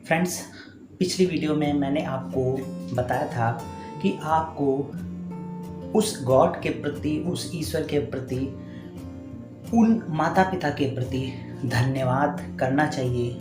Friends, पिछली video में मैंने आपको बताया था कि आपको उस गॉड के प्रति, उस ईश्वर के प्रति, उन माता पिता के प्रति धन्यवाद करना चाहिए,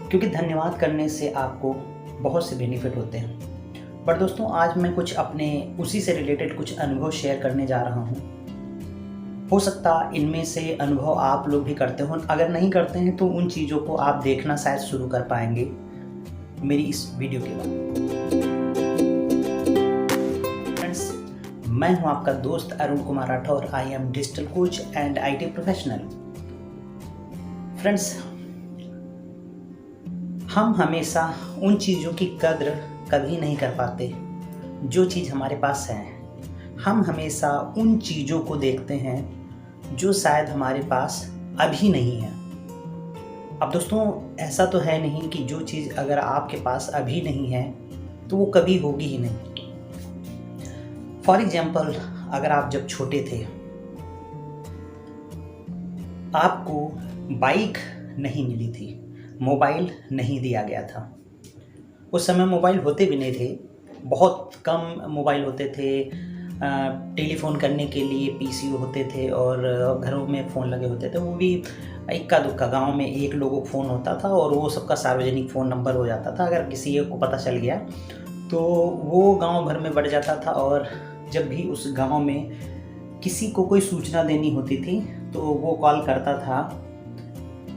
क्योंकि धन्यवाद करने से आपको बहुत से बेनिफिट होते हैं। पर दोस्तों, आज मैं कुछ अपने उसी से रिलेटेड कुछ अनुभव शेयर करने जा रहा हूँ। हो सकता इनमें से अनुभव आप लोग भी करते हो, अगर नहीं करते हैं तो उन चीज़ों को आप देखना शायद शुरू कर पाएंगे मेरी इस वीडियो के बाद। फ्रेंड्स, मैं हूं आपका दोस्त Arun Kumar Rathore. I am digital coach and IT professional. Friends, हम हमेशा उन चीज़ों की कद्र कभी नहीं कर पाते जो चीज़ हमारे पास है। हम हमेशा उन चीज़ों को देखते हैं जो शायद हमारे पास अभी नहीं है। अब दोस्तों, ऐसा तो है नहीं कि जो चीज़ अगर आपके पास अभी नहीं है तो वो कभी होगी ही नहीं। फॉर एग्जाम्पल, अगर आप जब छोटे थे, आपको बाइक नहीं मिली थी, मोबाइल नहीं दिया गया था। उस समय मोबाइल होते भी नहीं थे, बहुत कम मोबाइल होते थे। टेलीफोन करने के लिए पीसी होते थे और घरों में फ़ोन लगे होते थे, वो भी इक्का दुक्का गांव में एक लोगों को फ़ोन होता था और वो सबका सार्वजनिक फ़ोन नंबर हो जाता था। अगर किसी एक को पता चल गया तो वो गांव भर में बढ़ जाता था, और जब भी उस गांव में किसी को कोई सूचना देनी होती थी तो वो कॉल करता था,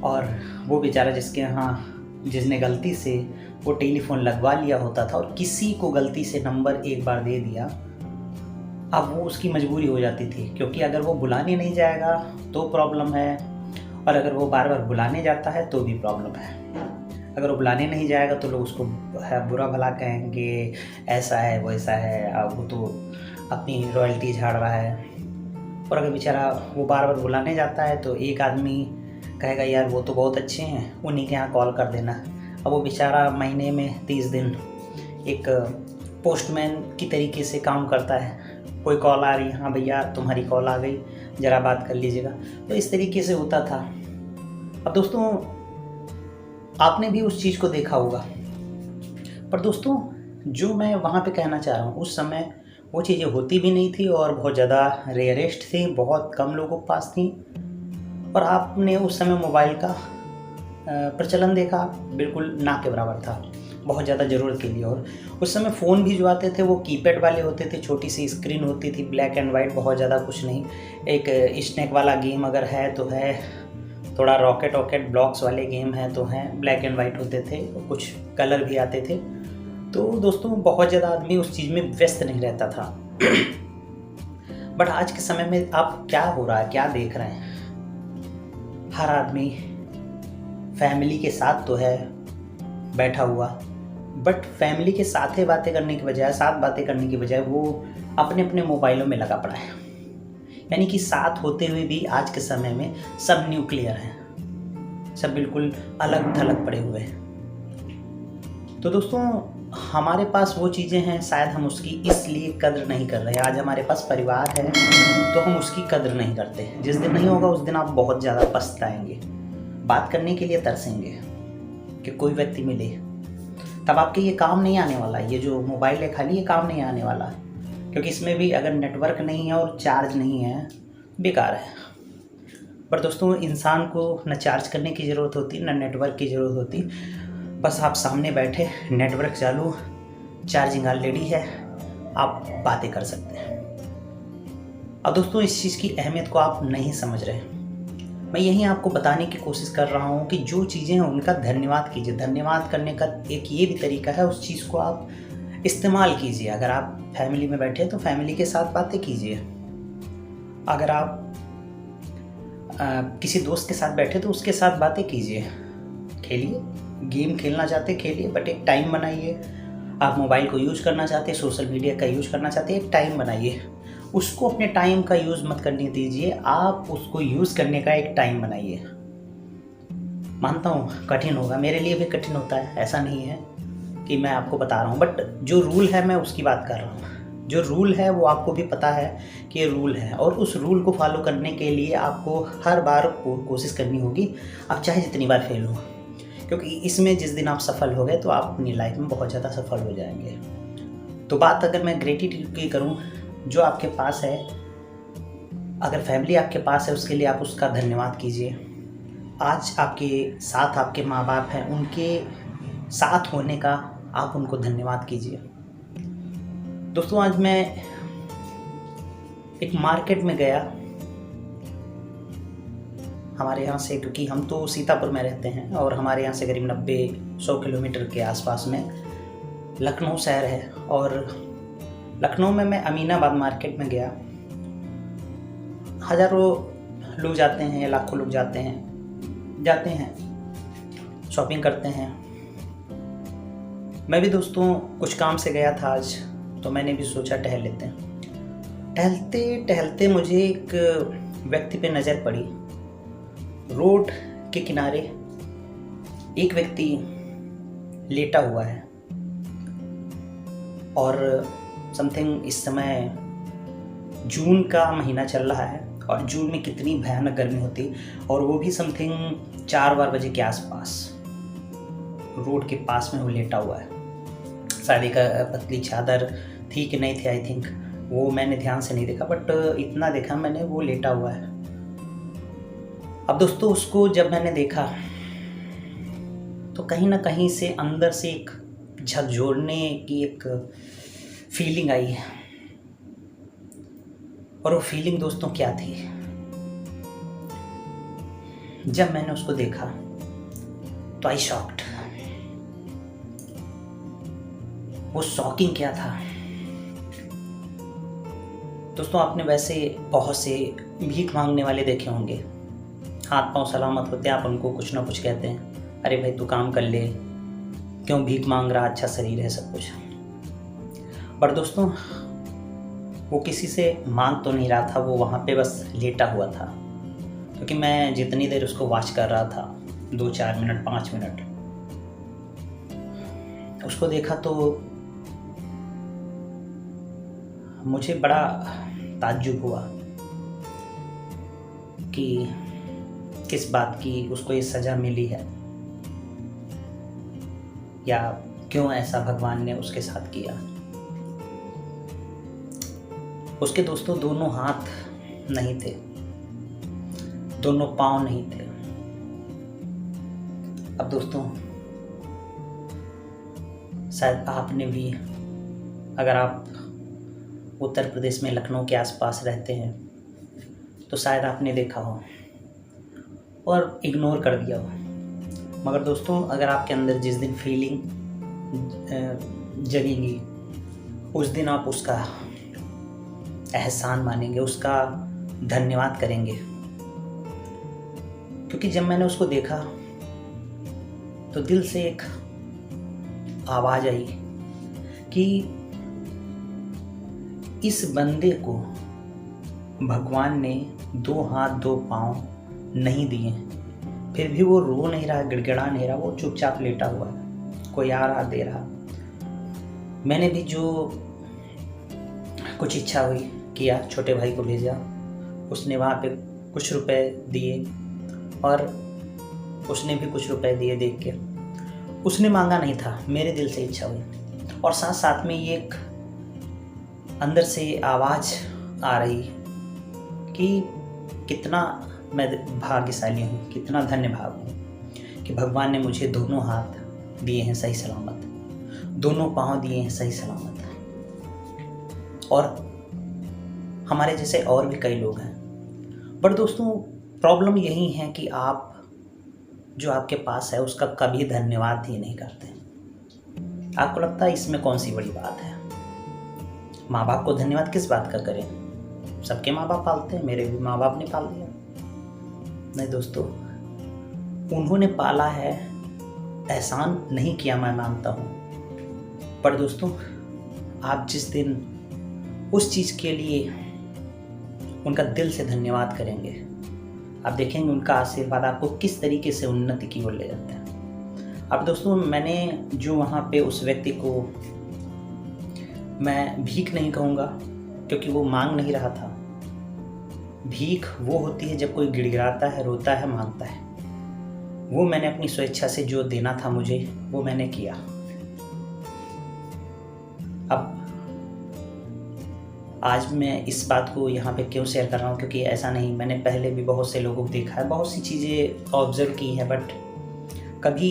और वो बेचारा जिसने गलती से वो टेलीफोन लगवा लिया होता था और किसी को गलती से नंबर एक बार दे दिया, अब वो उसकी मजबूरी हो जाती थी, क्योंकि अगर वो बुलाने नहीं जाएगा तो प्रॉब्लम है, और अगर वो बार बार बुलाने जाता है तो भी प्रॉब्लम है। अगर वो बुलाने नहीं जाएगा तो लोग उसको बुरा भला कहेंगे, ऐसा है वैसा है, अब वो तो अपनी रॉयल्टी झाड़ रहा है। और अगर बेचारा वो बार बार बुलाने जाता है तो एक आदमी कहेगा, यार वो तो बहुत अच्छे हैं, उन्हीं के यहाँ कॉल कर देना। अब वो बेचारा महीने में 30 दिन एक पोस्टमैन की तरीके से काम करता है। कोई कॉल आ रही है, हाँ भैया तुम्हारी कॉल आ गई, ज़रा बात कर लीजिएगा। तो इस तरीके से होता था। अब दोस्तों, आपने भी उस चीज़ को देखा होगा। पर दोस्तों, जो मैं वहाँ पे कहना चाह रहा हूँ, उस समय वो चीज़ें होती भी नहीं थी और बहुत ज़्यादा रेयरेस्ट थी, बहुत कम लोगों के पास थी। और आपने उस समय मोबाइल का प्रचलन देखा, बिल्कुल ना के बराबर था, बहुत ज़्यादा ज़रूरत के लिए। और उस समय फ़ोन भी जो आते थे वो कीपैड वाले होते थे, छोटी सी स्क्रीन होती थी, ब्लैक एंड वाइट, बहुत ज़्यादा कुछ नहीं। एक स्नैक वाला गेम अगर है तो है, थोड़ा रॉकेट ब्लॉक्स वाले गेम है तो हैं, ब्लैक एंड वाइट होते थे, कुछ कलर भी आते थे। तो दोस्तों, बहुत ज़्यादा आदमी उस चीज़ में व्यस्त नहीं रहता था। बट आज के समय में आप क्या हो रहा है, क्या देख रहे हैं? हर आदमी फैमिली के साथ तो है बैठा हुआ, बट फैमिली के साथ बातें करने की बजाय वो अपने अपने मोबाइलों में लगा पड़ा है। यानी कि साथ होते हुए भी आज के समय में सब न्यूक्लियर हैं, सब बिल्कुल अलग थलग पड़े हुए हैं। तो दोस्तों, हमारे पास वो चीज़ें हैं, शायद हम उसकी इसलिए कद्र नहीं कर रहे। आज हमारे पास परिवार है तो हम उसकी कद्र नहीं करते। जिस दिन नहीं होगा उस दिन आप बहुत ज़्यादा पछताएंगे, बात करने के लिए तरसेंगे कि कोई व्यक्ति मिले। तब आपके ये काम नहीं आने वाला, ये जो मोबाइल है खाली, ये काम नहीं आने वाला, क्योंकि इसमें भी अगर नेटवर्क नहीं है और चार्ज नहीं है, बेकार है। पर दोस्तों, इंसान को न चार्ज करने की ज़रूरत होती, न नेटवर्क की ज़रूरत होती। बस आप सामने बैठे, नेटवर्क चालू, चार्जिंग ऑलरेडी है, आप बातें कर सकते हैं। अब दोस्तों, इस चीज़ की अहमियत को आप नहीं समझ रहे। मैं यही आपको बताने की कोशिश कर रहा हूँ कि जो चीज़ें हैं उनका धन्यवाद कीजिए। धन्यवाद करने का एक ये भी तरीका है, उस चीज़ को आप इस्तेमाल कीजिए। अगर आप फैमिली में बैठे तो फैमिली के साथ बातें कीजिए। अगर आप किसी दोस्त के साथ बैठे तो उसके साथ बातें कीजिए। खेलिए, गेम खेलना चाहते खेलिए, बट एक टाइम बनाइए। आप मोबाइल को यूज़ करना चाहते, सोशल मीडिया का यूज़ करना चाहते, एक टाइम बनाइए। उसको अपने टाइम का यूज़ मत करने दीजिए, आप उसको यूज़ करने का एक टाइम बनाइए। मानता हूँ कठिन होगा, मेरे लिए भी कठिन होता है, ऐसा नहीं है कि मैं आपको बता रहा हूँ, बट जो रूल है मैं उसकी बात कर रहा हूँ। जो रूल है वो आपको भी पता है कि ये रूल है, और उस रूल को फॉलो करने के लिए आपको हर बार कोशिश करनी होगी, आप चाहे जितनी बार फेल हो। क्योंकि इसमें जिस दिन आप सफल हो गए तो आप अपनी लाइफ में बहुत ज़्यादा सफल हो जाएंगे। तो बात अगर मैं ग्रेटिट्यूड की करूँ, जो आपके पास है, अगर फैमिली आपके पास है उसके लिए आप उसका धन्यवाद कीजिए। आज आपके साथ आपके माँ बाप हैं, उनके साथ होने का आप उनको धन्यवाद कीजिए। दोस्तों आज मैं एक मार्केट में गया हमारे यहाँ से, क्योंकि हम तो सीतापुर में रहते हैं और हमारे यहाँ से करीब 90-100 किलोमीटर के आसपास में लखनऊ शहर है। और लखनऊ में मैं अमीनाबाद मार्केट में गया। हज़ारों लोग जाते हैं, लाखों लोग जाते हैं शॉपिंग करते हैं। मैं भी दोस्तों कुछ काम से गया था आज, तो मैंने भी सोचा टहल लेते हैं। टहलते टहलते मुझे एक व्यक्ति पे नज़र पड़ी। रोड के किनारे एक व्यक्ति लेटा हुआ है और समथिंग इस समय जून का महीना चल रहा है और जून में कितनी भयानक गर्मी होती, और वो भी समथिंग 4 बजे के आसपास रोड के पास में वो लेटा हुआ है। शायद एक पतली चादर थी कि नहीं थी, आई थिंक, वो मैंने ध्यान से नहीं देखा, बट इतना देखा मैंने, वो लेटा हुआ है। अब दोस्तों उसको जब मैंने देखा तो कहीं ना कहीं से अंदर से एक झकझोरने की एक फीलिंग आई है। और वो फीलिंग दोस्तों क्या थी? जब मैंने उसको देखा तो आई शॉक्ड। वो शॉकिंग क्या था दोस्तों, आपने वैसे बहुत से भीख मांगने वाले देखे होंगे, हाथ पांव सलामत होते हैं, आप उनको कुछ ना कुछ कहते हैं, अरे भाई तू काम कर ले, क्यों भीख मांग रहा, अच्छा शरीर है, सब कुछ। पर दोस्तों वो किसी से मांग तो नहीं रहा था, वो वहाँ पे बस लेटा हुआ था। क्योंकि मैं जितनी देर उसको वॉच कर रहा था, 2-4 मिनट 5 मिनट, उसको देखा तो मुझे बड़ा ताज्जुब हुआ कि किस बात की उसको ये सज़ा मिली है, या क्यों ऐसा भगवान ने उसके साथ किया। उसके दोस्तों दोनों हाथ नहीं थे, दोनों पाँव नहीं थे। अब दोस्तों शायद आपने भी, अगर आप उत्तर प्रदेश में लखनऊ के आसपास रहते हैं तो शायद आपने देखा हो और इग्नोर कर दिया हो। मगर दोस्तों अगर आपके अंदर जिस दिन फीलिंग जगेगी, उस दिन आप उसका एहसान मानेंगे, उसका धन्यवाद करेंगे। क्योंकि जब मैंने उसको देखा तो दिल से एक आवाज़ आई कि इस बंदे को भगवान ने 2 हाथ 2 पाँव नहीं दिए, फिर भी वो रो नहीं रहा, गिड़गिड़ा नहीं रहा, वो चुपचाप लेटा हुआ है, कोई आ रहा दे रहा। मैंने भी जो कुछ इच्छा हुई किया, छोटे भाई को भेजा, उसने वहाँ पे कुछ रुपए दिए और उसने भी कुछ रुपए दिए। देख के उसने मांगा नहीं था, मेरे दिल से इच्छा हुई। और साथ साथ में ये एक अंदर से आवाज़ आ रही कि कितना मैं भाग्यशाली हूँ, कितना धन्य भाग हूँ कि भगवान ने मुझे दोनों हाथ दिए हैं सही सलामत, दोनों पाँव दिए हैं सही सलामत। और हमारे जैसे और भी कई लोग हैं। पर दोस्तों प्रॉब्लम यही है कि आप जो आपके पास है उसका कभी धन्यवाद ही नहीं करते। आपको लगता है इसमें कौन सी बड़ी बात है, माँ बाप को धन्यवाद किस बात का करें, सबके माँ बाप पालते हैं, मेरे भी माँ बाप ने पाल दिया। नहीं दोस्तों, उन्होंने पाला है, एहसान नहीं किया, मैं मानता हूँ। पर दोस्तों आप जिस दिन उस चीज़ के लिए उनका दिल से धन्यवाद करेंगे, आप देखेंगे उनका आशीर्वाद आपको किस तरीके से उन्नति की ओर ले जाता है। अब दोस्तों मैंने जो वहाँ पे उस व्यक्ति को, मैं भीख नहीं कहूँगा क्योंकि वो मांग नहीं रहा था। भीख वो होती है जब कोई गिड़गिड़ाता है, रोता है, मांगता है। वो मैंने अपनी स्वेच्छा से जो देना था मुझे, वो मैंने किया। अब आज मैं इस बात को यहाँ पे क्यों शेयर कर रहा हूँ, क्योंकि ऐसा नहीं, मैंने पहले भी बहुत से लोगों को देखा है, बहुत सी चीज़ें ऑब्ज़र्व की हैं, बट कभी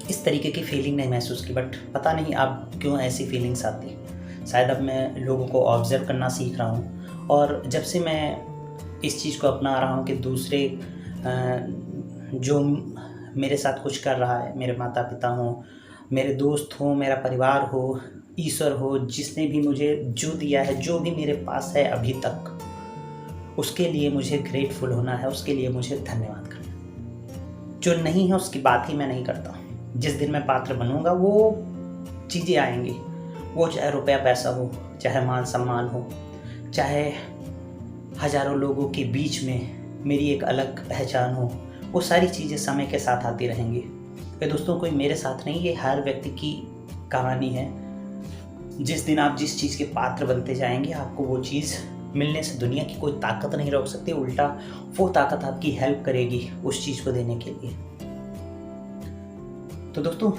इस तरीके की फीलिंग नहीं महसूस की। बट पता नहीं अब क्यों ऐसी फीलिंग्स आती। शायद अब मैं लोगों को ऑब्ज़र्व करना सीख रहा हूँ, और जब से मैं इस चीज़ को अपना रहा हूँ कि दूसरे जो मेरे साथ कुछ कर रहा है, मेरे माता पिता हों, मेरे दोस्त हों, मेरा परिवार हो, ईश्वर हो, जिसने भी मुझे जो दिया है, जो भी मेरे पास है अभी तक, उसके लिए मुझे ग्रेटफुल होना है, उसके लिए मुझे धन्यवाद करना है। जो नहीं है उसकी बात ही मैं नहीं करता। जिस दिन मैं पात्र बनूंगा वो चीज़ें आएंगी, वो चाहे रुपया पैसा हो, चाहे मान सम्मान हो, चाहे हज़ारों लोगों के बीच में मेरी एक अलग पहचान हो, वो सारी चीज़ें समय के साथ आती रहेंगी। तो दोस्तों, कोई मेरे साथ नहीं, ये हर व्यक्ति की कहानी है। जिस दिन आप जिस चीज़ के पात्र बनते जाएंगे, आपको वो चीज़ मिलने से दुनिया की कोई ताकत नहीं रोक सकती। उल्टा वो ताकत आपकी हेल्प करेगी उस चीज़ को देने के लिए। तो दोस्तों,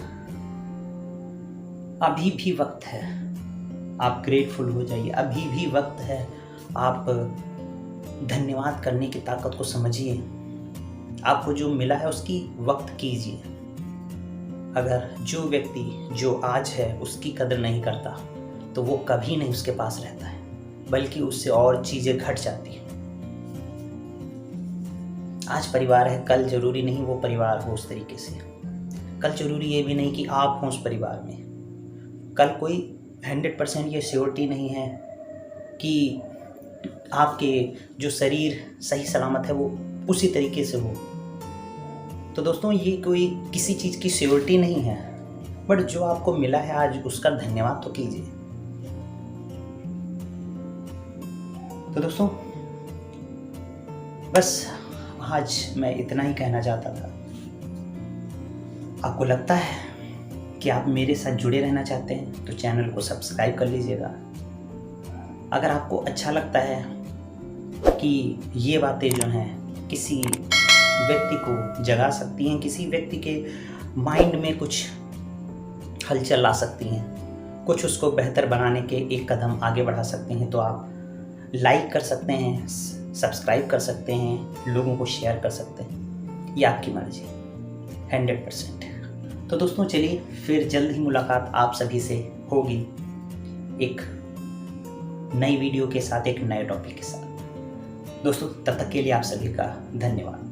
अभी भी वक्त है, आप ग्रेटफुल हो जाइए। अभी भी वक्त है, आप धन्यवाद करने की ताकत को समझिए। आपको जो मिला है उसकी वक्त कीजिए। अगर जो व्यक्ति जो आज है उसकी कदर नहीं करता, तो वो कभी नहीं उसके पास रहता है, बल्कि उससे और चीज़ें घट जाती हैं। आज परिवार है, कल जरूरी नहीं वो परिवार हो उस तरीके से। कल जरूरी ये भी नहीं कि आप हों उस परिवार में। कल कोई 100% ये श्योरिटी नहीं है कि आपके जो शरीर सही सलामत है वो उसी तरीके से हो। तो दोस्तों, ये कोई किसी चीज़ की श्योरिटी नहीं है, बट जो आपको मिला है आज, उसका धन्यवाद तो कीजिए। तो दोस्तों, बस आज मैं इतना ही कहना चाहता था। आपको लगता है कि आप मेरे साथ जुड़े रहना चाहते हैं, तो चैनल को सब्सक्राइब कर लीजिएगा। अगर आपको अच्छा लगता है कि ये बातें जो हैं किसी व्यक्ति को जगा सकती हैं, किसी व्यक्ति के माइंड में कुछ हलचल ला सकती हैं, कुछ उसको बेहतर बनाने के एक कदम आगे बढ़ा सकते हैं, तो आप लाइक कर सकते हैं, सब्सक्राइब कर सकते हैं, लोगों को शेयर कर सकते हैं। ये आपकी मर्जी, 100%। तो दोस्तों, चलिए फिर जल्द ही मुलाकात आप सभी से होगी, एक नई वीडियो के साथ, एक नए टॉपिक के साथ। दोस्तों, तब तक के लिए आप सभी का धन्यवाद।